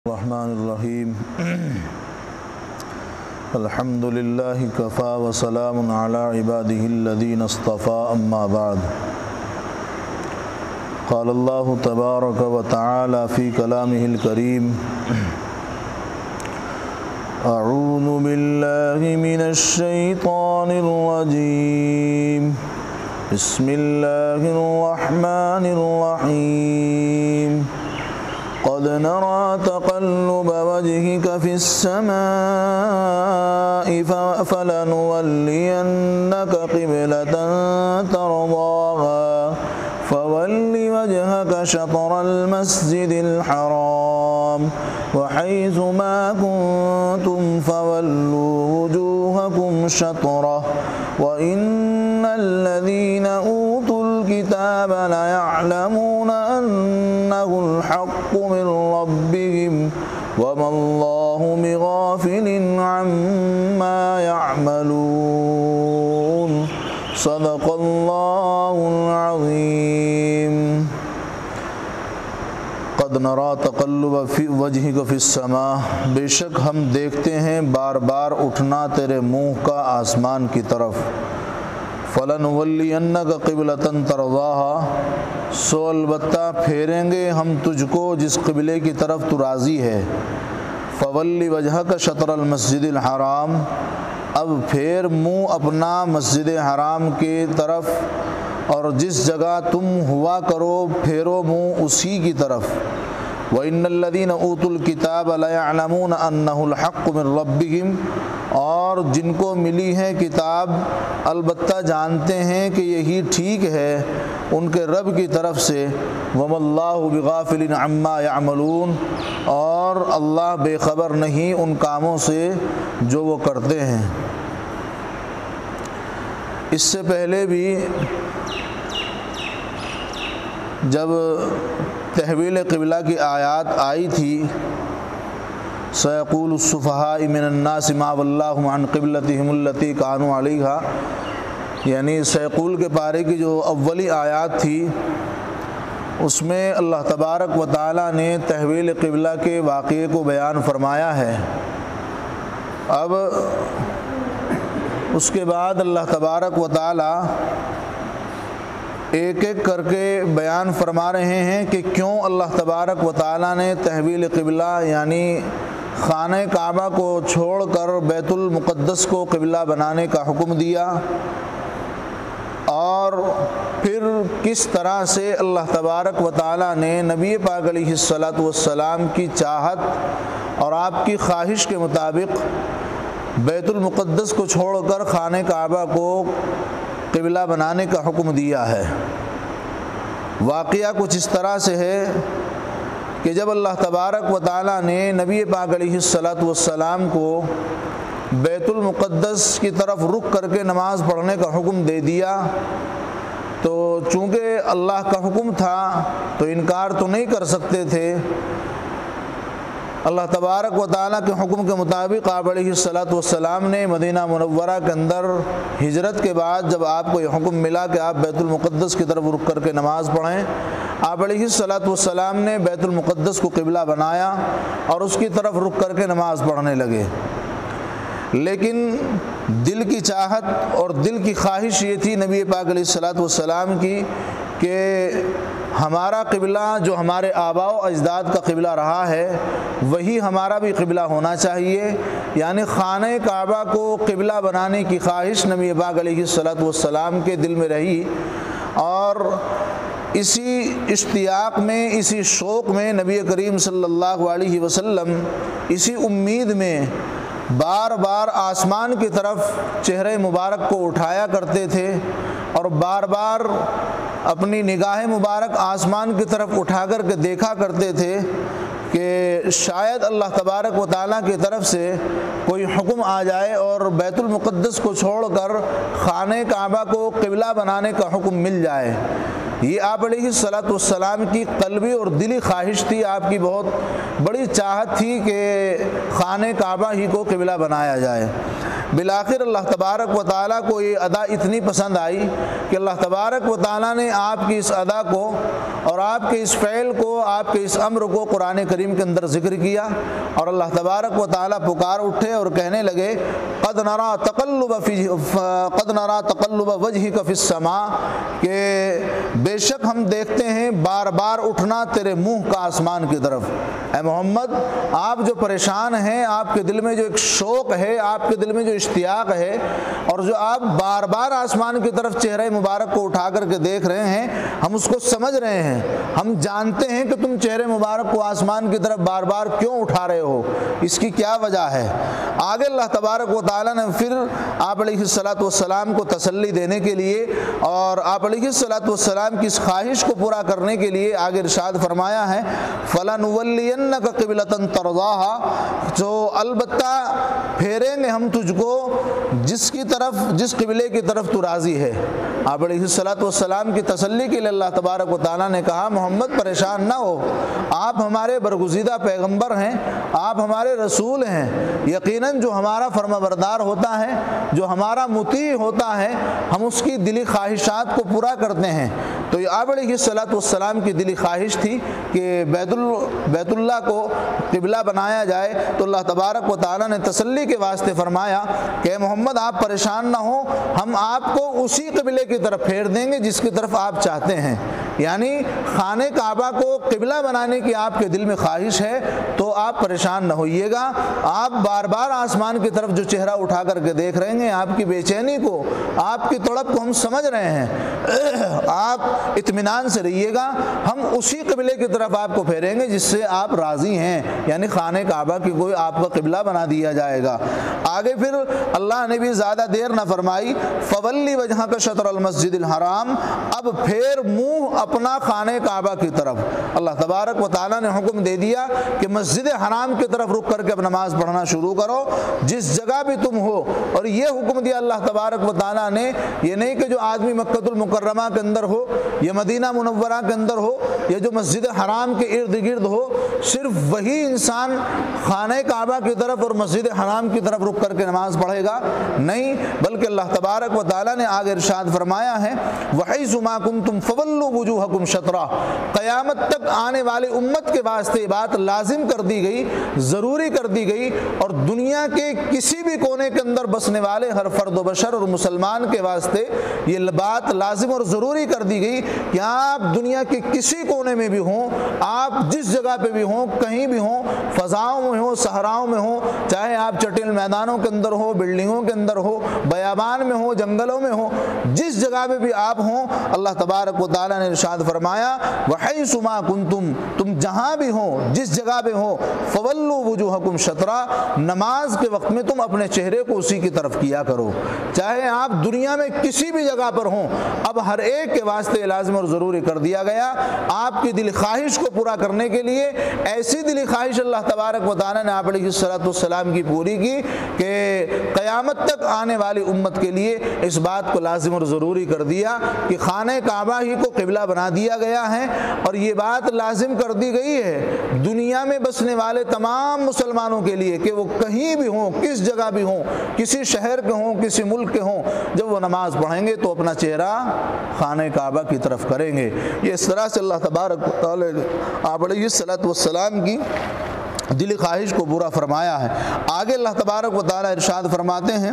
الرحمن الرحیم الحمد للہ کفا وسلام علی عبادہ الذین اصطفى اما بعد قال اللہ تبارک وتعالی فی کلامہ الکریم اعوذ باللہ من الشیطان الرجیم بسم اللہ الرحمن الرحیم قد نرى تقلب وجهك في السماء فلنولينك قبلة ترضاها فول وجهك شطر المسجد الحرام وحيث ما كنتم فولوا وجوهكم شطره وإن الذين أوتوا الكتاب ليعلمون أنه الحق من ربهم وما الله بغافل عما يعملون صدق الله العظيم قد نرى تقلب وجهك في السماء بے شک ہم دیکھتے ہیں بار بار اٹھنا تیرے منہ کا آسمان کی طرف فَلَنُوَلِّيَنَّكَ قِبْلَةً تَرْضَاهَا سو البتہ پھیریں گے ہم تجھ کو جس قبلے کی طرف تو راضی ہے فَوَلِّ وَجْهَكَ شَطْرَ الْمَسْجِدِ الْحَرَامِ اب پھیر منہ اپنا مسجد حرام کی طرف اور جس جگہ تم ہوا کرو پھیرو منہ اسی کی طرف وَإِنَّ الَّذِينَ أُوتُوا الْكِتَابَ لَيَعْلَمُونَ أَنَّهُ الْحَقُّ مِنْ رَبِّهِمْ اور جن کو ملی ہے کتاب البتہ جانتے ہیں کہ یہی ٹھیک ہے ان کے رب کی طرف سے وَمَا اللَّهُ بِغَافِلٍ عَمَّا يَعْمَلُونَ اور اللہ بے خبر نہیں ان کاموں سے جو وہ کرتے ہیں۔ اس سے پہلے بھی جب تحویل قبلہ کی آیات آئی تھی سَيَقُولُ السُّفَهَاءُ مِنَ النَّاسِ مَا وَلَّاهُمْ عَنْ قِبْلَتِهِمُ الَّتِي كَانُوا عَلَيْهَا یعنی سیقول کے پارے کی جو اولی آیات تھی اس میں اللہ تبارک و تعالیٰ نے تحویل قبلہ کے واقعے کو بیان فرمایا ہے۔ اب اس کے بعد اللہ تبارک و تعالیٰ ایک ایک کر کے بیان فرما رہے ہیں کہ کیوں اللہ تبارک و تعالیٰ نے تحویل قبلہ یعنی خانہ کعبہ کو چھوڑ کر بیت المقدس کو قبلہ بنانے کا حکم دیا، اور پھر کس طرح سے اللہ تبارک و تعالیٰ نے نبی پاک علیہ السلام کی چاہت اور آپ کی خواہش کے مطابق بیت المقدس کو چھوڑ کر خانہ کعبہ کو قبلہ بنانے کا حکم دیا ہے۔ واقعہ کچھ اس طرح سے ہے کہ جب اللہ تبارک و تعالیٰ نے نبی پاک علیہ السلام کو بیت المقدس کی طرف رخ کر کے نماز پڑھنے کا حکم دے دیا تو چونکہ اللہ کا حکم تھا تو انکار تو نہیں کر سکتے تھے۔ اللہ تبارک و تعالیٰ کے حکم کے مطابق آپ علیہ السلام نے مدینہ منورہ کے اندر ہجرت کے بعد جب آپ کو یہ حکم ملا کہ آپ بیت المقدس کی طرف رخ کر کے نماز پڑھیں، آپ علیہ السلام نے بیت المقدس کو قبلہ بنایا اور اس کی طرف رخ کر کے نماز پڑھنے لگے۔ لیکن دل کی چاہت اور دل کی خواہش یہ تھی نبی پاک علیہ السلام کی کہ ہمارا قبلہ جو ہمارے آباء و اجداد کا قبلہ رہا ہے وہی ہمارا بھی قبلہ ہونا چاہیے، یعنی خانہ کعبہ کو قبلہ بنانے کی خواہش نبی پاک علیہ السلام کے دل میں رہی، اور اسی اشتیاق میں اسی شوق میں نبی کریم صلی اللہ علیہ وسلم اسی امید میں بار بار آسمان کی طرف چہرہ مبارک کو اٹھایا کرتے تھے اور بار بار اپنی نگاہ مبارک آسمان کی طرف اٹھا کر کے دیکھا کرتے تھے کہ شاید اللہ تبارک و تعالیٰ کی طرف سے کوئی حکم آ جائے اور بیت المقدس کو چھوڑ کر خانہ کعبہ کو قبلہ بنانے کا حکم مل جائے۔ یہ آپ علیہ السلام کی قلبی اور دلی خواہش تھی، آپ کی بہت بڑی چاہت تھی کہ خانہ کعبہ ہی کو قبلہ بنایا جائے۔ بالآخر اللہ تبارک و تعالیٰ کو یہ ادا اتنی پسند آئی کہ اللہ تبارک و تعالیٰ نے آپ کی اس ادا کو اور آپ کے اس فعل کو، آپ کے اس امر کو قرآن کریم کے اندر ذکر کیا، اور اللہ تبارک و تعالیٰ پکار اٹھے اور کہنے لگے قد نرا تقلب وجہک فی السماء، کہ بے شک ہم دیکھتے ہیں بار بار اٹھنا تیرے منہ کا آسمان کی طرف۔ اے محمد، آپ جو پریشان ہیں، آپ کے دل میں جو ایک شوق ہے، آپ کے دل میں جو اشتیاق ہے، اور جو آپ بار بار آسمان کی طرف چہرہ مبارک کو اٹھا کر کے دیکھ رہے ہیں، ہم اس کو سمجھ رہے ہیں، ہم جانتے ہیں کہ تم چہرے مبارک کو آسمان کی طرف بار بار کیوں اٹھا رہے ہو، اس کی کیا وجہ ہے۔ آگے اللہ تبارک و تعالیٰ نے پھر آپ علیہ الصلاۃ والسلام کو تسلی دینے کے لیے اور آپ علیہ الصلاۃ والسلام کی اس خواہش کو پورا کرنے کے لیے آگے ارشاد فرمایا ہے فَلَنُوَلِّيَنَّكَ قِبْلَةً تَرْضَاهَا، جو البتہ پھیریں گے ہم تجھ کو جس قبلے کی طرف تو راضی ہے۔ آپ علیہ الصلاۃ والسلام کی تسلی کے لیے اللہ تبارک و تعالیٰ نے کہا محمد پریشان نہ ہو، آپ ہمارے برگزیدہ پیغمبر ہیں، آپ ہمارے رسول ہیں، یقیناً جو ہمارا فرما بردار ہوتا ہے، جو ہمارا مطیع ہوتا ہے، ہم اس کی دلی خواہشات کو پورا کرتے ہیں۔ تو یہ آپ علیہ الصلاۃ والسلام کی دلی خواہش تھی کہ بیت اللہ کو قبلہ بنایا جائے، تو اللہ تبارک و تعالیٰ نے تسلی کے واسطے فرمایا کہ محمد آپ پریشان نہ ہوں، ہم آپ کو اسی قبلے کی طرف پھیر دیں گے جس کی طرف آپ چاہتے ہیں۔ یعنی خانہ کعبہ کو قبلہ بنانے کی آپ کے دل میں خواہش ہے تو آپ پریشان نہ ہوئیے گا، آپ بار بار آسمان کی طرف جو چہرہ اٹھا کر کے دیکھ رہے ہیں، آپ کی بے چینی کو، آپ کی تڑپ کو ہم سمجھ رہے ہیں، آپ اطمینان سے رہیے گا، ہم اسی قبلے کی طرف آپ کو پھیریں گے جس سے آپ راضی ہیں، یعنی خانہ کعبہ کی کوئی آپ کا قبلہ بنا دیا جائے گا۔ آگے پھر اللہ نے بھی زیادہ دیر نہ فرمائی فولی وجہک شطر المسجد الحرام، اب پھیر منہ اپنا خانہ کعبہ کی طرف۔ اللہ تبارک و تعالیٰ نے حکم دے دیا کہ مسجد حرام کی طرف رک کر کے اب نماز پڑھنا شروع کرو جس جگہ بھی تم ہو۔ اور یہ حکم دیا اللہ تبارک و تعالیٰ نے، یہ نہیں کہ جو آدمی مکہ المکرمہ کے اندر ہو یا مدینہ منورہ کے اندر ہو یا جو مسجد حرام کے ارد گرد ہو، صرف وہی انسان خانہ کعبہ کی طرف اور مسجد حرام کی طرف رک کر کے نماز پڑھے گا، نہیں، بلکہ اللہ تبارک و تعالیٰ نے آگے ارشاد فرمایا ہے وَحَيْثُ مَا كُنْتُمْ فَوَلُّوا وُجُوهَكُمْ شَطْرَهُ، قیامت تک آنے والی امت کے واسطے یہ بات لازم کر دی گئی، ضروری کر دی گئی، اور دنیا کے کسی بھی کونے کے اندر بسنے والے ہر فرد و بشر اور مسلمان کے واسطے یہ بات لازم اور ضروری کر دی گئی کہ آپ دنیا کے کسی کونے میں بھی ہوں، آپ جس جگہ پہ بھی ہوں، کہیں بھی ہوں، فضاؤں میں ہوں، صحراؤں میں ہوں، چاہے آپ چٹیل میدانوں کے اندر ہو، بلڈنگوں کے اندر ہو، بیابان میں ہو، جنگلوں میں ہو، جس جگہ پہ بھی آپ ہوں، اللہ تبارک و تعالیٰ نے ارشاد فرمایا وَحَيْثُ مَا كُنْتُمْ، تم جہاں بھی ہو، جس جگہ پہ ہو، فَوَلُّوا وُجُوهَكُمْ شَطْرَهُ، نماز کے وقت میں تم اپنے چہرے کو اسی کی طرف کیا کرو، چاہے آپ دنیا میں کسی بھی جگہ پر ہوں۔ اب ہر ایک کے واسطے لازم اور ضروری کر دیا گیا، آپ کی دلی خواہش کو پورا کرنے کے لیے ایسی دلی خواہش اللہ تبارک و تعالیٰ نے آپ علیہ الصلاۃ والسلام کی پوری کی کہ قیامت تک آنے والی امت کے لیے اس بات کو لازم اور ضروری کر دیا کہ خانہ کعبہ ہی کو قبلہ بنا دیا گیا ہے، اور یہ بات لازم کر دی گئی ہے دنیا میں بسنے والے تمام مسلمانوں کے لیے کہ وہ کہیں بھی ہوں، کس جگہ بھی ہوں، کسی شہر کے ہوں، کسی ملک کے ہوں، جب وہ نماز پڑھیں گے تو اپنا چہرہ خانہ کعبہ کی طرف کریں گے۔ یہ اس طرح سے اللہ تبارک و تعالیٰ نے آپ علیہ الصلاۃ والسلام کی دلی خواہش کو پورا فرمایا ہے۔ آگے اللہ تبارک و تعالیٰ ارشاد فرماتے ہیں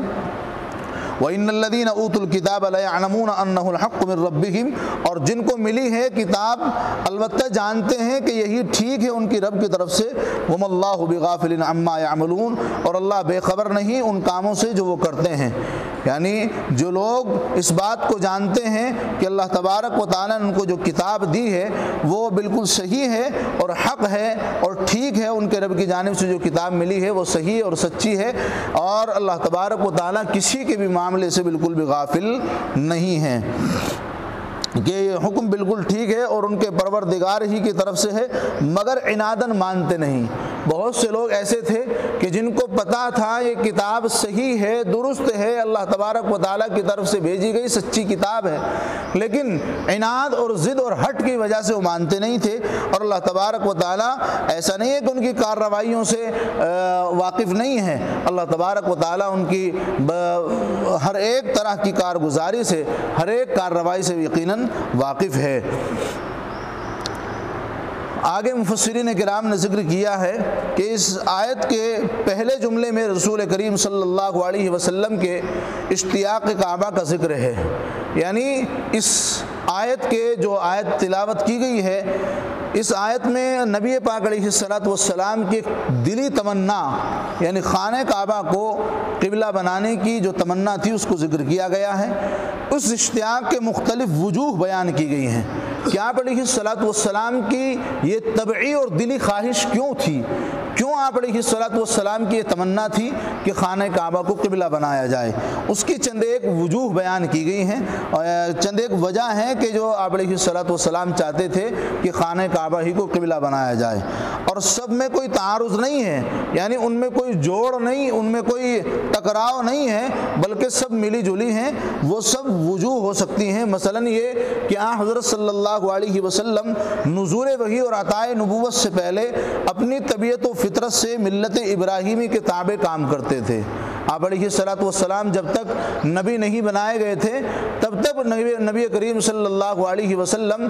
وَإِنَّ الَّذِينَ أُوتُوا الْكِتَابَ لَيَعْلَمُونَ أَنَّهُ الْحَقُّ مِنْ رَبِّهِمْ، اور جن کو ملی ہے کتاب البتہ جانتے ہیں کہ یہی ٹھیک ہے ان کی رب کی طرف سے، وَمَا اللَّهُ بِغَافِلٍ عَمَّا يَعْمَلُونَ، اور اللہ بے خبر نہیں ان کاموں سے جو وہ کرتے ہیں۔ یعنی جو لوگ اس بات کو جانتے ہیں کہ اللہ تبارک و تعالیٰ نے ان کو جو کتاب دی ہے وہ بالکل صحیح ہے اور حق ہے اور ٹھیک ہے، ان کے رب کی جانب سے جو کتاب ملی ہے وہ صحیح اور سچی ہے، اور اللہ تبارک و تعالیٰ کسی کے بھی معاملے سے بالکل بھی غافل نہیں ہیں کہ یہ حکم بالکل ٹھیک ہے اور ان کے پروردگار ہی کی طرف سے ہے، مگر عناداً مانتے نہیں۔ بہت سے لوگ ایسے تھے کہ جن کو پتہ تھا یہ کتاب صحیح ہے، درست ہے، اللہ تبارک و تعالیٰ کی طرف سے بھیجی گئی سچی کتاب ہے، لیکن عناد اور ضد اور ہٹ کی وجہ سے وہ مانتے نہیں تھے۔ اور اللہ تبارک و تعالیٰ ایسا نہیں ہے کہ ان کی کارروائیوں سے واقف نہیں ہے، اللہ تبارک و تعالیٰ ان کی ہر ایک طرح کی کارگزاری سے، ہر ایک کارروائی سے یقیناً واقف ہے۔ آگے مفسرین کرام نے ذکر کیا ہے کہ اس آیت کے پہلے جملے میں رسول کریم صلی اللہ علیہ وسلم کے اشتیاق کعبہ کا ذکر ہے، یعنی اس آیت کے جو آیت تلاوت کی گئی ہے، اس آیت میں نبی پاک علیہ السلام کی دلی تمنا یعنی خانہ کعبہ کو قبلہ بنانے کی جو تمنا تھی اس کو ذکر کیا گیا ہے۔ اس اشتیاق کے مختلف وجوہ بیان کی گئی ہیں کہ آپ علیہ السلام کی یہ طبعی اور دلی خواہش کیوں تھی، کیوں آپ علیہ السلام کی یہ تمنا تھی کہ خانہ کعبہ کو قبلہ بنایا جائے۔ اس کی چند ایک وجوہ بیان کی گئی ہیں اور چند ایک وجہ ہیں کہ جو آپ علیہ السلام چاہتے تھے کہ خانہ کعبہ ہی کو قبلہ بنایا جائے، اور سب میں کوئی تعارض نہیں ہے، یعنی ان میں کوئی جوڑ نہیں، ان میں کوئی ٹکراؤ نہیں ہے، بلکہ سب ملی جلی ہیں۔ وہ سب وجوہ ہو سکتی ہیں، مثلا یہ کہ حضرت صلی اللہ علیہ وسلم نزول وحی اور عطاء نبوت سے پہلے اپنی طبیعت و فطرت سے ملت ابراہیمی کے تابع کام کرتے تھے۔ آپ علیہ السلام جب تک نبی نہیں بنائے گئے تھے تب تک نبی کریم صلی اللہ علیہ وسلم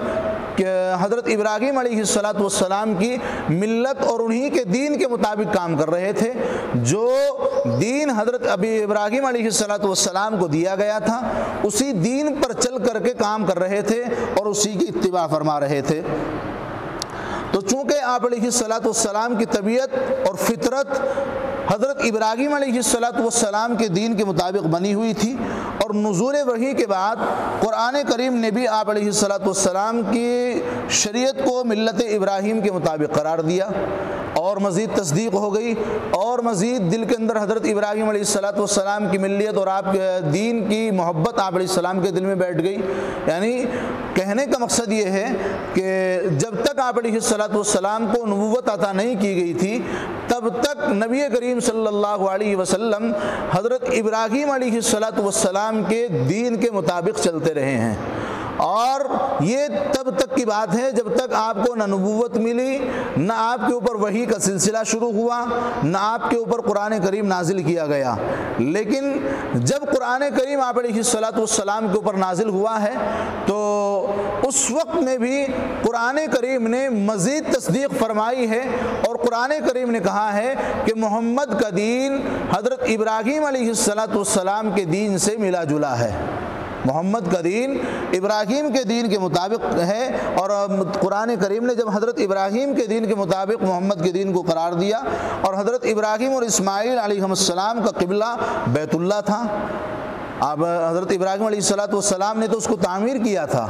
حضرت ابراہیم علیہ السلام کی ملت اور انہی کے دین کے مطابق کام کر رہے تھے۔ جو دین حضرت ابراہیم علیہ السلام کو دیا گیا تھا اسی دین پر چل کر کے کام کر رہے تھے اور اسی کی اتباع فرما رہے تھے۔ تو چونکہ آپ علیہ السلام کی طبیعت اور فطرت حضرت ابراہیم علیہ السلام کے دین کے مطابق بنی ہوئی تھی، اور نزول وحی کے بعد قرآن کریم نے بھی آپ علیہ السلام کی شریعت کو ملت ابراہیم کے مطابق قرار دیا، اور مزید تصدیق ہو گئی، اور مزید دل کے اندر حضرت ابراہیم علیہ السلام کی ملیت اور آپ کے دین کی محبت آپ علیہ السلام کے دل میں بیٹھ گئی۔ یعنی کہنے کا مقصد یہ ہے کہ جب تک آپ علیہ السلام کو نبوت عطا نہیں کی گئی تھی تب تک نبی کریم صلی اللہ علیہ وسلم حضرت ابراہیم علیہ السلام کے دین کے مطابق چلتے رہے ہیں، اور یہ تب تک کی بات ہے جب تک آپ کو نہ نبوت ملی، نہ آپ کے اوپر وحی کا سلسلہ شروع ہوا، نہ آپ کے اوپر قرآن کریم نازل کیا گیا۔ لیکن جب قرآن کریم آپ علیہ السلام کے اوپر نازل ہوا ہے تو اس وقت میں بھی قرآن کریم نے مزید تصدیق فرمائی ہے، اور قرآن کریم نے کہا ہے کہ محمد کا دین حضرت ابراہیم علیہ السلام کے دین سے ملا جلا ہے۔ محمد کا دین ابراہیم کے دین کے مطابق ہے، اور قرآن کریم نے جب حضرت ابراہیم کے دین کے مطابق محمد کے دین کو قرار دیا، اور حضرت ابراہیم اور اسماعیل علیہ السلام کا قبلہ بیت اللہ تھا۔ اب حضرت ابراہیم علیہ السلام نے تو اس کو تعمیر کیا تھا،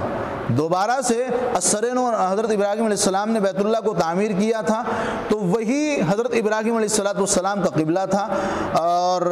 دوبارہ سے اثرین حضرت ابراہیم علیہ السلام نے بیت اللہ کو تعمیر کیا تھا، تو وہی حضرت ابراہیم علیہ السلام کا قبلہ تھا، اور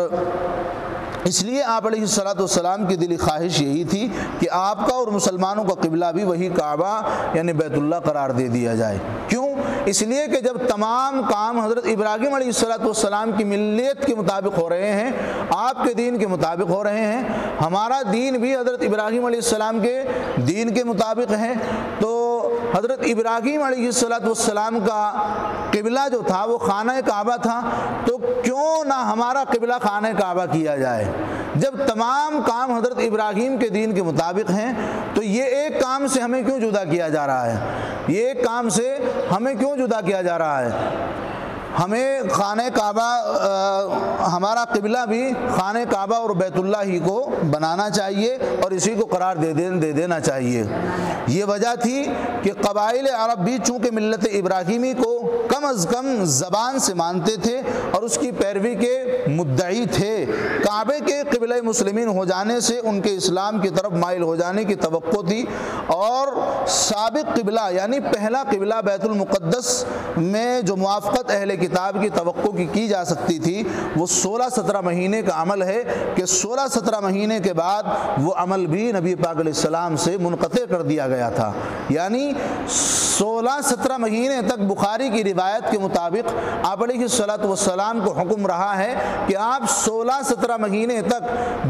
اس لیے آپ علیہ السلام کی دلی خواہش یہی تھی کہ آپ کا اور مسلمانوں کا قبلہ بھی وہی کعبہ یعنی بیت اللہ قرار دے دیا جائے۔ کیوں؟ اس لیے کہ جب تمام کام حضرت ابراہیم علیہ السلام کی ملیت کے مطابق ہو رہے ہیں، آپ کے دین کے مطابق ہو رہے ہیں، ہمارا دین بھی حضرت ابراہیم علیہ السلام کے دین کے مطابق ہے، تو حضرت ابراہیم علیہ السلام کا قبلہ جو تھا وہ خانہ کعبہ تھا، تو کیوں نہ ہمارا قبلہ خانہ کعبہ کیا جائے؟ جب تمام کام حضرت ابراہیم کے دین کے مطابق ہیں تو یہ ایک کام سے ہمیں کیوں جدا کیا جا رہا ہے؟ یہ ایک کام سے ہمیں کیوں جدا کیا جا رہا ہے؟ ہمیں خانہ کعبہ ہمارا قبلہ بھی خانہ کعبہ اور بیت اللہ ہی کو بنانا چاہیے اور اسی کو قرار دے دینا چاہیے۔ یہ وجہ تھی کہ قبائل عرب بھی چونکہ ملت ابراہیمی کو کم از کم زبان سے مانتے تھے اور اس کی پیروی کے مدعی تھے، کعبے کے قبلہ مسلمین ہو جانے سے ان کے اسلام کی طرف مائل ہو جانے کی توقع تھی، اور سابق قبلہ یعنی پہلا قبلہ بیت المقدس میں جو موافقت اہل کتاب کی توقع کی جا سکتی تھی وہ 16-17 مہینے کا عمل ہے کہ 16-17 مہینے کے بعد وہ عمل بھی نبی پاک علیہ السلام سے منقطع کر دیا گیا تھا۔ یعنی 16-17 مہینے تک بخاری کی روایت روایت کے مطابق آپ علیہ الصلوۃ والسلام کو حکم رہا ہے کہ آپ 16-17 مہینے تک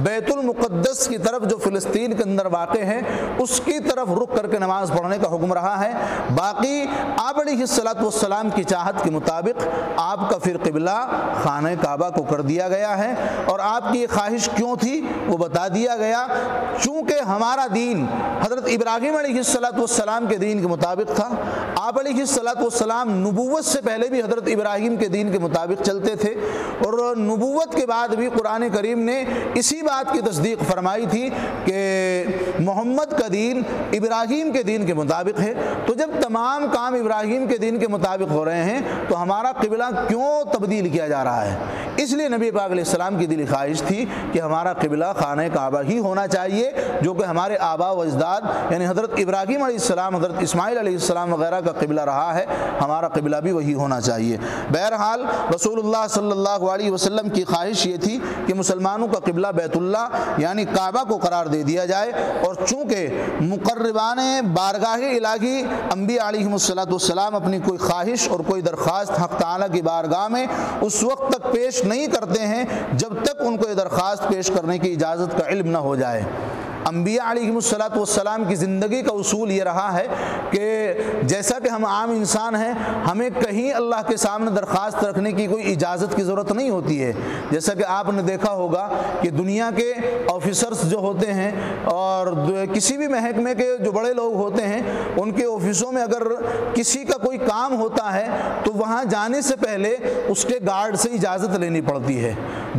بیت المقدس کی طرف جو فلسطین کے اندر واقع ہے اس کی طرف رک کر کے نماز پڑھنے کا حکم رہا ہے۔ باقی آپ علیہ الصلوۃ والسلام کی چاہت کے مطابق آپ کا پھر قبلہ خانہ کعبہ کو کر دیا گیا ہے، اور آپ کی یہ خواہش کیوں تھی وہ بتا دیا گیا۔ چونکہ ہمارا دین حضرت ابراہیم علیہ الصلوۃ والسلام کے دین کے مطابق تھا، آپ علیہ الصلوۃ والسلام نبوت سے پہلے بھی حضرت ابراہیم کے دین کے مطابق چلتے تھے، اور نبوت کے بعد بھی قرآن کریم نے اسی بات کی تصدیق فرمائی تھی کہ محمد کا دین ابراہیم کے دین کے مطابق ہے۔ تو جب تمام کام ابراہیم کے دین کے مطابق ہو رہے ہیں تو ہمارا قبلہ کیوں تبدیل کیا جا رہا ہے؟ اس لیے نبی پاک علیہ السلام کی دلی خواہش تھی کہ ہمارا قبلہ خانہ کعبہ ہی ہونا چاہیے، جو کہ ہمارے آبا و اجداد یعنی حضرت ابراہیم علیہ السلام، حضرت اسماعیل علیہ السلام وغیرہ کا قبلہ رہا ہے، ہمارا قبلہ بھی وہی ہونا چاہیے۔ بہرحال رسول اللہ صلی اللہ علیہ وسلم کی خواہش یہ تھی کہ مسلمانوں کا قبلہ بیت اللہ یعنی کعبہ کو قرار دے دیا جائے، اور چونکہ مقربان بارگاہ الہی انبیاء علیہم السلام اپنی کوئی خواہش اور کوئی درخواست حق تعالیٰ کی بارگاہ میں اس وقت تک پیش نہیں کرتے ہیں جب تک ان کو یہ درخواست پیش کرنے کی اجازت کا علم نہ ہو جائے۔ انبیاء علیہم السلام کی زندگی کا اصول یہ رہا ہے کہ جیسا کہ ہم عام انسان ہیں، ہمیں کہیں اللہ کے سامنے درخواست رکھنے کی کوئی اجازت کی ضرورت نہیں ہوتی ہے۔ جیسا کہ آپ نے دیکھا ہوگا کہ دنیا کے آفیسرز جو ہوتے ہیں اور کسی بھی محکمے کے جو بڑے لوگ ہوتے ہیں، ان کے آفسوں میں اگر کسی کا کوئی کام ہوتا ہے تو وہاں جانے سے پہلے اس کے گارڈ سے اجازت لینی پڑتی ہے۔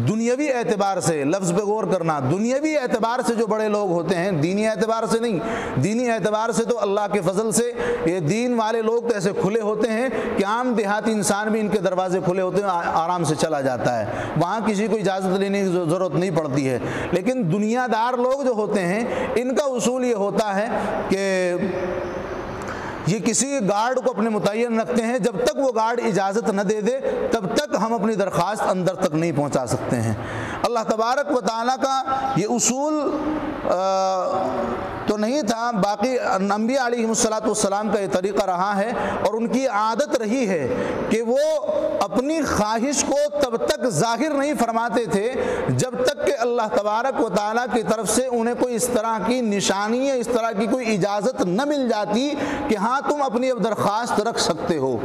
دنیاوی اعتبار سے، لفظ پہ غور کرنا، دنیاوی اعتبار سے جو بڑے لوگ ہوتے ہیں، دینی اعتبار سے نہیں۔ دینی اعتبار سے تو اللہ کے فضل سے یہ دین والے لوگ تو ایسے کھلے ہوتے ہیں کہ عام دیہاتی انسان بھی ان کے دروازے کھلے ہوتے ہیں، آرام سے چلا جاتا ہے، وہاں کسی کو اجازت لینے کی ضرورت نہیں پڑتی ہے۔ لیکن دنیا دار لوگ جو ہوتے ہیں ان کا اصول یہ ہوتا ہے کہ یہ کسی گارڈ کو اپنے متعین رکھتے ہیں، جب تک وہ گارڈ اجازت نہ دے دے تب تک ہم اپنی درخواست اندر تک نہیں پہنچا سکتے ہیں۔ اللہ تبارک و تعالیٰ کا یہ اصول تو نہیں تھا، باقی انبیاء علیہ السلام کا یہ طریقہ رہا ہے اور ان کی عادت رہی ہے کہ وہ اپنی خواہش کو تب تک ظاہر نہیں فرماتے تھے جب تک کہ اللہ تبارک و تعالیٰ کی طرف سے انہیں کوئی اس طرح کی نشانی یا اس طرح کی کوئی اجازت نہ مل جاتی کہ ہاں تم اپنی اب درخواست رکھ سکتے ہو،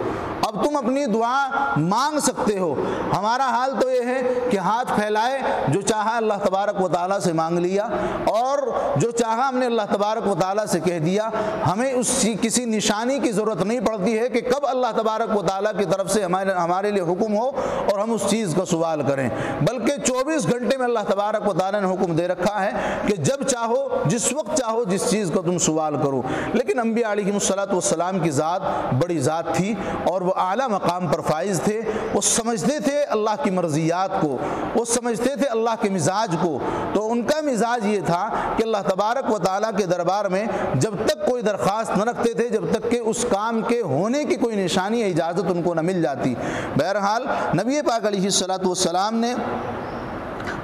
اب تم اپنی دعا مانگ سکتے ہو۔ ہمارا حال تو یہ ہے کہ ہاتھ پھیلائے، جو چاہا اللہ تبارک و تعالیٰ سے مانگ لیا، اور جو چاہا ہم نے اللہ تبارک و تعالیٰ سے کہہ دیا۔ ہمیں اس کسی نشانی کی ضرورت نہیں پڑتی ہے کہ کب اللہ تبارک و تعالیٰ کی طرف سے ہمارے لیے حکم ہو اور ہم اس چیز کا سوال کریں، بلکہ 24 گھنٹے میں اللہ تبارک و تعالیٰ نے حکم دے رکھا ہے کہ جب چاہو، جس وقت چاہو، جس چیز کا تم سوال کرو۔ لیکن انبیاء علیہ السلام کی ذات بڑی ذات تھی اور وہ اعلیٰ مقام پر فائز تھے۔ وہ سمجھتے تھے اللہ کی مرضیات کو، وہ سمجھتے تھے اللہ کے مزاج کو۔ تو ان کا مزاج یہ تھا کہ اللہ تبارک و تعالیٰ کے دربار میں جب تک کوئی درخواست نہ رکھتے تھے جب تک کہ اس کام کے ہونے کی کوئی نشانی یا اجازت ان کو نہ مل جاتی۔ بہرحال نبی پاک علیہ السلام نے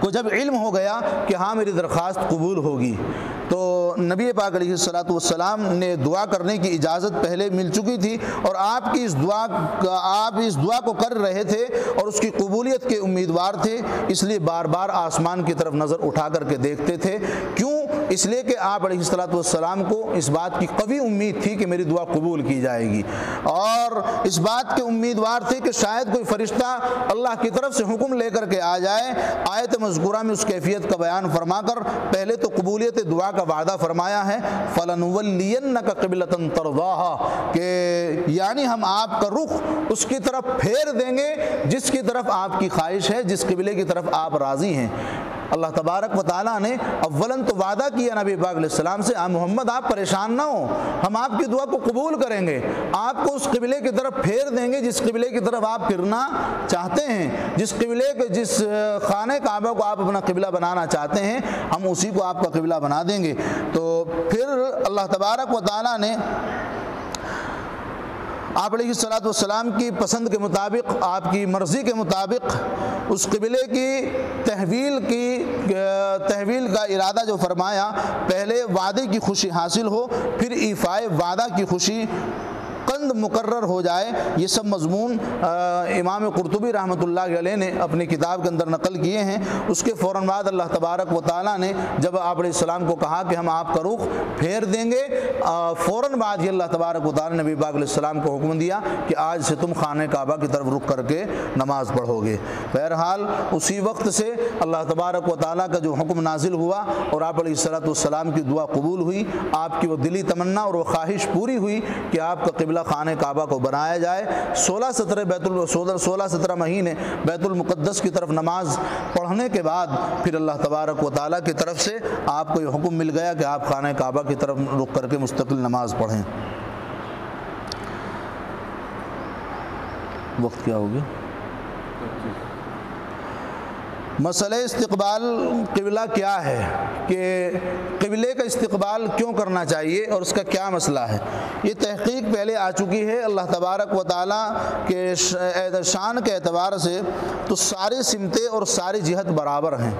کو جب علم ہو گیا کہ ہاں میری درخواست قبول ہوگی، تو نبی پاک علیہ السلام نے دعا کرنے کی اجازت پہلے مل چکی تھی، اور آپ اس دعا کو کر رہے تھے اور اس کی قبولیت کے امیدوار تھے، اس لیے بار بار آسمان کی طرف نظر اٹھا کر کے دیکھتے تھے۔ کیوں؟ اس لیے کہ آپ علیہ السلام کو اس بات کی قوی امید تھی کہ میری دعا قبول کی جائے گی، اور اس بات کے امیدوار تھے کہ شاید کوئی فرشتہ اللہ کی طرف سے حکم لے کر کے آ جائے۔ آیت مذکورہ میں اس کیفیت کا بیان فرما کر پہلے تو قبولیت دعا کا وعدہ فرمایا ہے، فَلَنُوَلِّيَنَّكَ قِبْلَةً تَرْضَاهَا، کہ یعنی ہم آپ کا رخ اس کی طرف پھیر دیں گے جس کی طرف آپ کی خواہش ہے، جس قبلے کی طرف آپ راضی ہیں۔ اللہ تبارک و تعالیٰ نے اولاً تو وعدہ کیا نبی پاک علیہ السلام سے، محمد آپ پریشان نہ ہوں، ہم آپ کی دعا کو قبول کریں گے، آپ کو اس قبلے کی طرف پھیر دیں گے جس قبلے کی طرف آپ پھرنا چاہتے ہیں، جس خانہ کعبہ کو آپ اپنا قبلہ بنانا چاہتے ہیں، ہم اسی کو آپ کا قبلہ بنا دیں گے۔ تو پھر اللہ تبارک و تعالیٰ نے آپ علیہ السلام کی پسند کے مطابق، آپ کی مرضی کے مطابق اس قبلے کی تحویل کا ارادہ جو فرمایا، پہلے وعدے کی خوشی حاصل ہو، پھر ایفائے وعدہ کی خوشی، قند پابند مقرر ہو جائے۔ یہ سب مضمون امام قرطبی رحمۃ اللہ علیہ نے اپنی کتاب کے اندر نقل کیے ہیں۔ اس کے فوراً بعد اللہ تبارک و تعالیٰ نے جب آپ علیہ السلام کو کہا کہ ہم آپ کا رخ پھیر دیں گے، فوراً بعد ہی اللہ تبارک و تعالیٰ نے نبی پاک علیہ السلام کو حکم دیا کہ آج سے تم خانہ کعبہ کی طرف رخ کر کے نماز پڑھو گے۔ بہرحال اسی وقت سے اللہ تبارک و تعالیٰ کا جو حکم نازل ہوا اور آپ علیہ السلام کی دعا قبول ہوئی، آپ کی وہ دلی تمنا اور وہ خواہش پوری ہوئی کہ آپ کا قبلہ خانہ کعبہ کو بنایا جائے۔ 16-17 مہینے بیت المقدس کی طرف نماز پڑھنے کے بعد پھر اللہ تبارک و تعالیٰ کی طرف سے آپ کو یہ حکم مل گیا کہ آپ خانہ کعبہ کی طرف رخ کر کے مستقل نماز پڑھیں۔ وقت کیا ہوگا؟ مسئلہ استقبال قبلہ کیا ہے، کہ قبلے کا استقبال کیوں کرنا چاہیے اور اس کا کیا مسئلہ ہے؟ یہ تحقیق پہلے آ چکی ہے۔ اللہ تبارک و تعالیٰ کے شان کے اعتبار سے تو ساری سمتیں اور ساری جہت برابر ہیں۔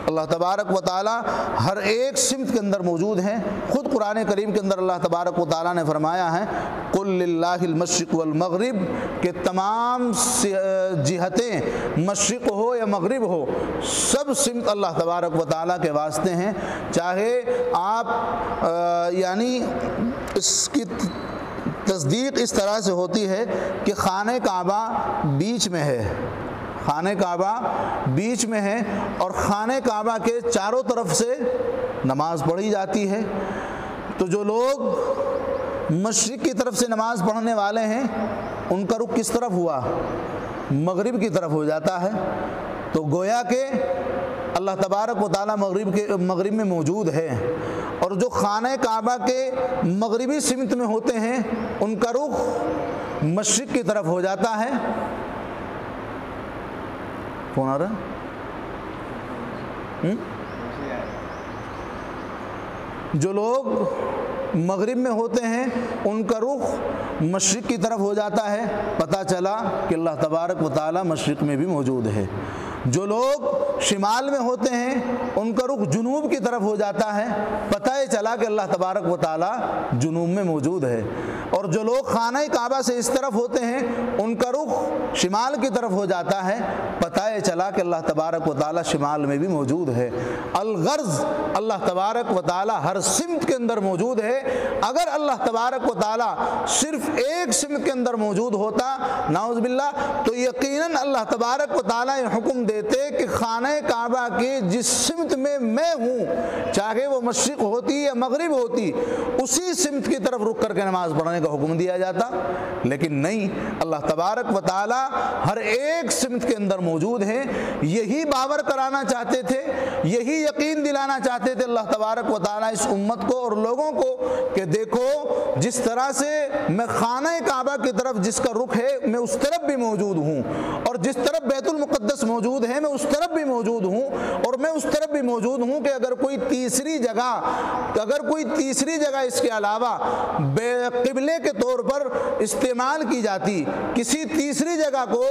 اللہ تبارک و تعالیٰ ہر ایک سمت کے اندر موجود ہیں۔ خود قرآن کریم کے اندر اللہ تبارک و تعالیٰ نے فرمایا ہے قل للہ المشرق والمغرب، کہ تمام جہتیں مشرق ہو یا مغرب ہو سب سمت اللہ تبارک و تعالیٰ کے واسطے ہیں۔ چاہے آپ یعنی اس کی تصدیق اس طرح سے ہوتی ہے کہ خانہ کعبہ بیچ میں ہے، خانہ کعبہ بیچ میں ہے اور خانہ کعبہ کے چاروں طرف سے نماز پڑھی جاتی ہے، تو جو لوگ مشرق کی طرف سے نماز پڑھنے والے ہیں ان کا رخ کس طرف ہوا؟ مغرب کی طرف ہو جاتا ہے۔ تو گویا کہ اللہ تبارک و تعالیٰ مغرب میں موجود ہے، اور جو خانہ کعبہ کے مغربی سمت میں ہوتے ہیں ان کا رخ مشرق کی طرف ہو جاتا ہے۔ کون آ رہا ہے؟ جو لوگ مغرب میں ہوتے ہیں ان کا رخ مشرق کی طرف ہو جاتا ہے، پتہ چلا کہ اللہ تبارک و تعالیٰ مشرق میں بھی موجود ہے۔ جو لوگ شمال میں ہوتے ہیں ان کا رخ جنوب کی طرف ہو جاتا ہے، پتہ ہی چلا کہ اللہ تبارک و تعالیٰ جنوب میں موجود ہے۔ اور جو لوگ خانہ کعبہ سے اس طرف ہوتے ہیں ان کا رخ شمال کی طرف ہو جاتا ہے، پتہ ہی چلا کہ اللہ تبارک و تعالیٰ شمال میں بھی موجود ہے۔ الغرض اللہ تبارک و تعالیٰ ہر سمت کے اندر موجود ہے۔ اگر اللہ تبارک و تعالیٰ صرف ایک سمت کے اندر موجود ہوتا نعوذ باللہ تو یقیناً اللہ تبارک و تعالیٰ یہ حکم دیتے کہ خانہ کعبہ کی جس سمت میں میں ہوں، چاہے وہ مشرق ہوتی یا مغرب ہوتی، اسی سمت کی طرف رک کر کے نماز پڑھنے کا حکم دیا جاتا، لیکن نہیں، اللہ تبارک و تعالیٰ ہر ایک سمت کے اندر موجود ہے۔ یہی باور کرانا چاہتے تھے، یہی یقین دلانا چاہتے تھے اللہ تبارک و تعالیٰ اس امت کو اور لوگوں کو کہ دیکھو جس طرح سے میں خانہ کعبہ کی طرف جس کا رخ ہے میں اس طرف بھی موجود ہوں، اور جس طرف بیت المقدس موجود ہے میں اس طرف بھی موجود ہوں، اور میں اس طرف بھی موجود ہوں کہ اگر کوئی تیسری جگہ اس کے علاوہ قبلے کے طور پر استعمال کی جاتی، کسی تیسری جگہ کو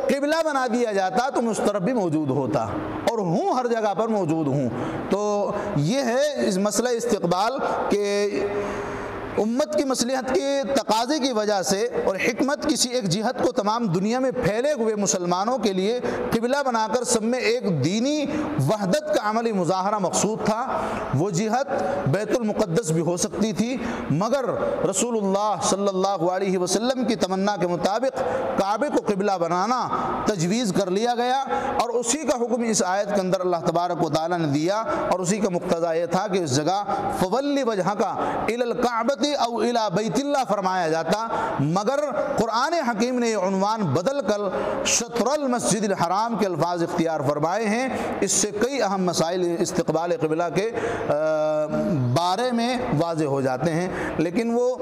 قبلہ بنا دیا جاتا تو میں اس طرف بھی موجود ہوتا، اور ہوں ہر جگہ پر موجود ہوں۔ تو یہ ہے اس مسئلہ استقبال کہ امت کی مصلحت کے تقاضے کی وجہ سے اور حکمت کسی ایک جہت کو تمام دنیا میں پھیلے ہوئے مسلمانوں کے لیے قبلہ بنا کر سب میں ایک دینی وحدت کا عملی مظاہرہ مقصود تھا۔ وہ جہت بیت المقدس بھی ہو سکتی تھی، مگر رسول اللہ صلی اللہ علیہ وسلم کی تمنا کے مطابق کعبے کو قبلہ بنانا تجویز کر لیا گیا، اور اسی کا حکم اس آیت کے اندر اللہ تبارک و تعالیٰ نے دیا، اور اسی کا مقتضا یہ تھا کہ اس جگہ فولی وجہک الی الکعبۃ او الی بیت اللہ فرمایا جاتا، مگر قرآن حکیم نے یہ عنوان بدل کر شطر المسجد الحرام کے الفاظ اختیار فرمائے ہیں۔ اس سے کئی اہم مسائل استقبال قبلہ کے بارے میں واضح ہو جاتے ہیں، لیکن وہ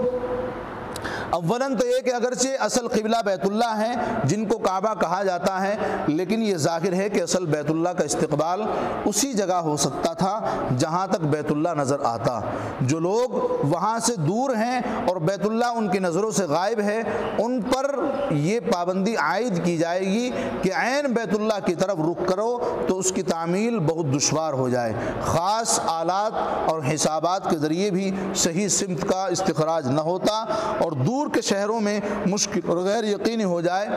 اولاً تو یہ کہ اگرچہ اصل قبلہ بیت اللہ ہے جن کو کعبہ کہا جاتا ہے، لیکن یہ ظاہر ہے کہ اصل بیت اللہ کا استقبال اسی جگہ ہو سکتا تھا جہاں تک بیت اللہ نظر آتا۔ جو لوگ وہاں سے دور ہیں اور بیت اللہ ان کی نظروں سے غائب ہے ان پر یہ پابندی عائد کی جائے گی کہ عین بیت اللہ کی طرف رخ کرو، تو اس کی تعمیل بہت دشوار ہو جائے، خاص آلات اور حسابات کے ذریعے بھی صحیح سمت کا استخراج نہ ہوتا، اور دور دور کے شہروں میں مشکل اور غیر یقینی ہو جائے،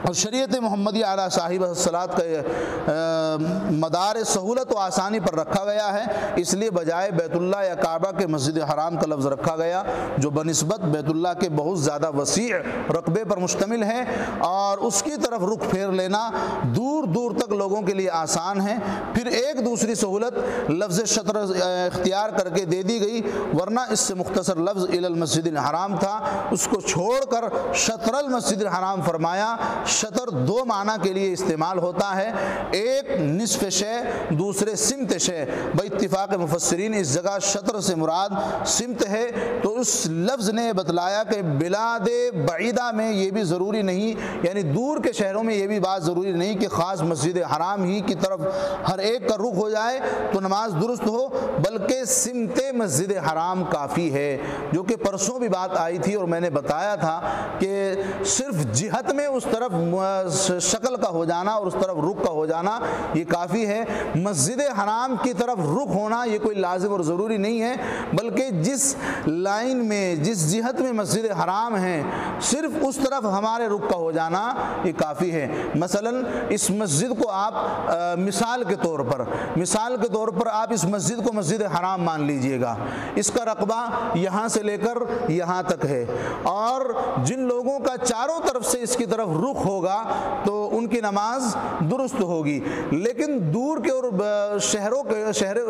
اور شریعت محمدی علی صاحب الصلاۃ کا مدار سہولت و آسانی پر رکھا گیا ہے، اس لیے بجائے بیت اللہ یا کعبہ کے مسجد حرام کا لفظ رکھا گیا، جو بنسبت بیت اللہ کے بہت زیادہ وسیع رقبے پر مشتمل ہے، اور اس کی طرف رخ پھیر لینا دور دور تک لوگوں کے لیے آسان ہے۔ پھر ایک دوسری سہولت لفظ شطر اختیار کر کے دے دی گئی، ورنہ اس سے مختصر لفظ الی المسجد الحرام تھا، اس کو چھوڑ کر شطر المسجد الحرام فرمایا۔ شطر دو معنی کے لیے استعمال ہوتا ہے، ایک نصف شے، دوسرے سمت شے۔ باتفاق مفسرین اس جگہ شطر سے مراد سمت ہے، تو اس لفظ نے بتلایا کہ بلاد بعیدہ میں یہ بھی ضروری نہیں، یعنی دور کے شہروں میں یہ بھی بات ضروری نہیں کہ خاص مسجد حرام ہی کی طرف ہر ایک کا رخ ہو جائے تو نماز درست ہو، بلکہ سمت مسجد حرام کافی ہے، جو کہ پرسوں بھی بات آئی تھی اور میں نے بتایا تھا کہ صرف جہت میں اس طرف شکل کا ہو جانا اور اس طرف رخ کا ہو جانا یہ کافی ہے۔ مسجد حرام کی طرف رخ ہونا یہ کوئی لازم اور ضروری نہیں ہے، بلکہ جس لائن میں جس جہت میں مسجد حرام ہے صرف اس طرف ہمارے رخ کا ہو جانا یہ کافی ہے۔ مثلا اس مسجد کو آپ مثال کے طور پر آپ اس مسجد کو مسجد حرام مان لیجئے گا، اس کا رقبہ یہاں سے لے کر یہاں تک ہے، اور جن لوگوں کا چاروں طرف سے اس کی طرف رخ ہوگا تو ان کی نماز درست ہوگی، لیکن دور کے اور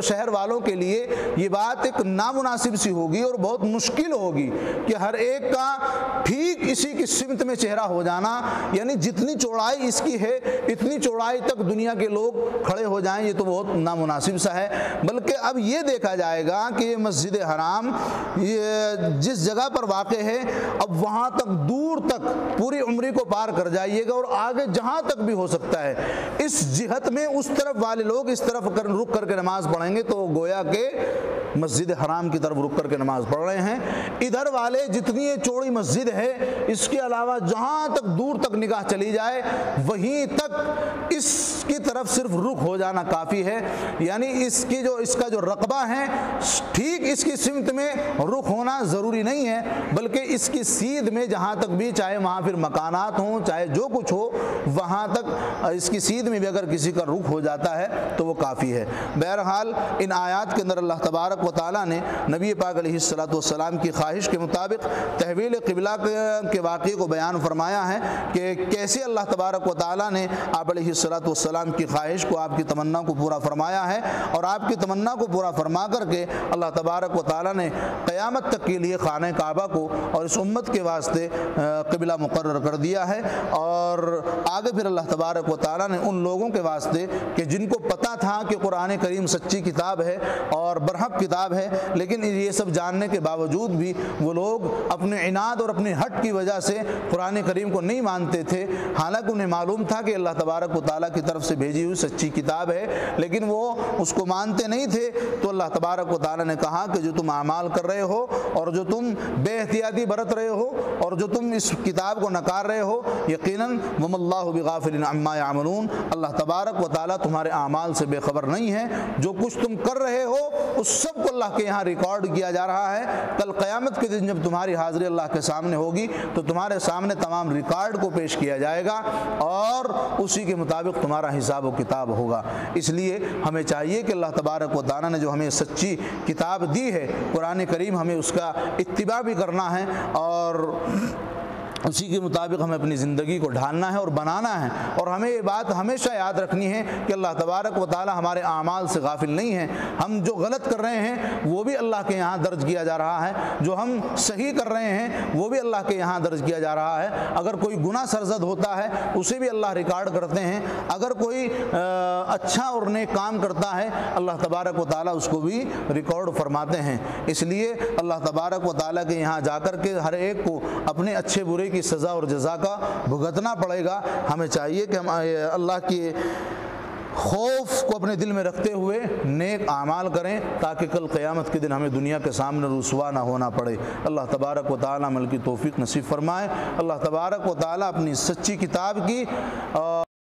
شہر والوں کے لیے یہ بات ایک نامناسب سی ہوگی اور بہت مشکل ہوگی کہ ہر ایک کا ٹھیک اسی کی سمت میں چہرہ ہو جانا، یعنی جتنی چوڑائی اس کی ہے اتنی چوڑائی تک دنیا کے لوگ کھڑے ہو جائیں، یہ تو بہت نامناسب سا ہے۔ بلکہ اب یہ دیکھا جائے گا کہ یہ مسجد حرام یہ جس جگہ پر واقع ہے اب وہاں تک دور تک پوری عمری کو پار کر جائیے گا، اور آگے جہاں تک بھی ہو سکتا ہے اس جہت میں اس طرف والے لوگ اس طرف رک کر کے نماز پڑھیں گے تو گویا کہ مسجد حرام کی طرف رک کر کے نماز پڑھ رہے ہیں۔ ادھر والے جتنی یہ چوڑی مسجد ہے اس کے علاوہ جہاں تک دور تک نگاہ چلی جائے وہیں تک اس کی طرف صرف رخ ہو جانا کافی ہے، یعنی اس کا جو رقبہ ہے ٹھیک اس کی سمت میں رخ ہونا ضروری نہیں ہے، بلکہ اس کی سیدھ میں جہاں تک بھی چاہے وہاں پھر مکانات ہوں چاہے جو کچھ ہو وہاں تک اس کی سیدھ میں بھی اگر کسی کا رخ ہو جاتا ہے تو وہ کافی ہے۔ بہرحال ان آیات کے اندر اللہ تبارک و تعالیٰ نے نبی پاک علیہ الصلوۃ والسلام کی خواہش کے مطابق تحویل قبلہ کے واقعے کو بیان فرمایا ہے کہ کیسے اللہ تبارک و تعالیٰ نے آپ علیہ الصلوۃ والسلام کی خواہش کو آپ کی تمنا کو پورا فرمایا ہے، اور آپ کی تمنا کو پورا فرما کر کے اللہ تبارک و تعالیٰ نے قیامت تک کے لیے خانہ کعبہ کو اور اس امت کے واسطے قبلہ مقرر کر دیا ہے۔ اور آگے پھر اللہ تبارک و تعالیٰ نے ان لوگوں کے واسطے کہ جن کو پتہ تھا کہ قرآن کریم سچی کتاب ہے اور برحق کتاب ہے، لیکن یہ سب جاننے کے باوجود بھی وہ لوگ اپنے عناد اور اپنی ہٹ کی وجہ سے قرآن کریم کو نہیں مانتے تھے، حالانکہ انہیں معلوم تھا کہ اللہ تبارک و تعالیٰ کی طرف سے بھیجی ہوئی سچی کتاب ہے، لیکن وہ اس کو مانتے نہیں تھے۔ تو اللہ تبارک و تعالیٰ نے کہا کہ جو تم اعمال کر رہے ہو اور جو تم بے احتیاطی برت رہے ہو اور جو تم اس کتاب کو نکار رہے ہو، یقیناً وَمَا اللَّهُ بِغَافِلٍ عَمَّا يَعْمَلُونَ، اللہ تبارک و تعالیٰ تمہارے اعمال سے بے خبر نہیں ہے، جو کچھ تم کر رہے ہو اس سب کو اللہ کے یہاں ریکارڈ کیا جا رہا ہے۔ کل قیامت کے دن جب تمہاری حاضری اللہ کے سامنے ہوگی تو تمہارے سامنے تمام ریکارڈ کو پیش کیا جائے گا اور اسی کے مطابق تمہارا حساب و کتاب ہوگا۔ اس لیے ہمیں چاہیے کہ اللہ تبارک و تعالیٰ نے جو ہمیں سچی کتاب دی ہے قرآن کریم، ہمیں اس کا اتباع بھی کرنا ہے اور اسی کے مطابق ہمیں اپنی زندگی کو ڈھالنا ہے اور بنانا ہے، اور ہمیں یہ بات ہمیشہ یاد رکھنی ہے کہ اللہ تبارک و تعالی ہمارے اعمال سے غافل نہیں ہے۔ ہم جو غلط کر رہے ہیں وہ بھی اللہ کے یہاں درج کیا جا رہا ہے، جو ہم صحیح کر رہے ہیں وہ بھی اللہ کے یہاں درج کیا جا رہا ہے۔ اگر کوئی گناہ سرزد ہوتا ہے اسے بھی اللہ ریکارڈ کرتے ہیں، اگر کوئی اچھا اور نیک کام کرتا ہے اللہ تبارک و تعالی اس کو بھی ریکارڈ فرماتے ہیں۔ اس لیے اللہ تبارک و تعالی کے یہاں جا کر کے ہر ایک کو اپنے اچھے برے کی سزا اور جزا کا بھگتنا پڑے گا۔ ہمیں چاہیے کہ ہم اللہ کے خوف کو اپنے دل میں رکھتے ہوئے نیک اعمال کریں تاکہ کل قیامت کے دن ہمیں دنیا کے سامنے رسوا نہ ہونا پڑے۔ اللہ تبارک و تعالی عمل کی توفیق نصیب فرمائے۔ اللہ تبارک و تعالی اپنی سچی کتاب کی